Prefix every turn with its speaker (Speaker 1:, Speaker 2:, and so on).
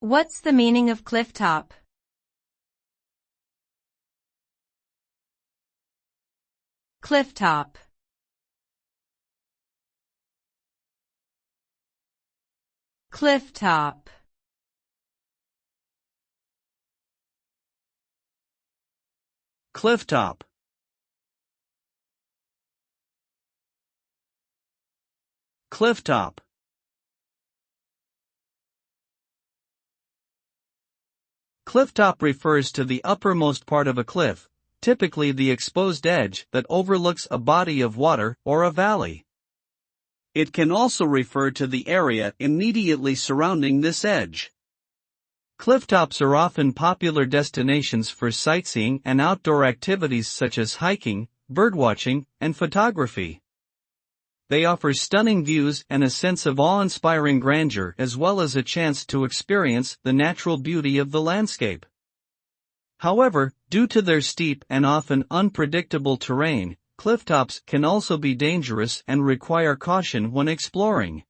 Speaker 1: What's the meaning of clifftop? Clifftop. Clifftop.
Speaker 2: Clifftop. Clifftop. Clifftop refers to the uppermost part of a cliff, typically the exposed edge that overlooks a body of water or a valley. It can also refer to the area immediately surrounding this edge. Clifftops are often popular destinations for sightseeing and outdoor activities such as hiking, birdwatching, and photography. They offer stunning views and a sense of awe-inspiring grandeur as well as a chance to experience the natural beauty of the landscape. However, due to their steep and often unpredictable terrain, clifftops can also be dangerous and require caution when exploring.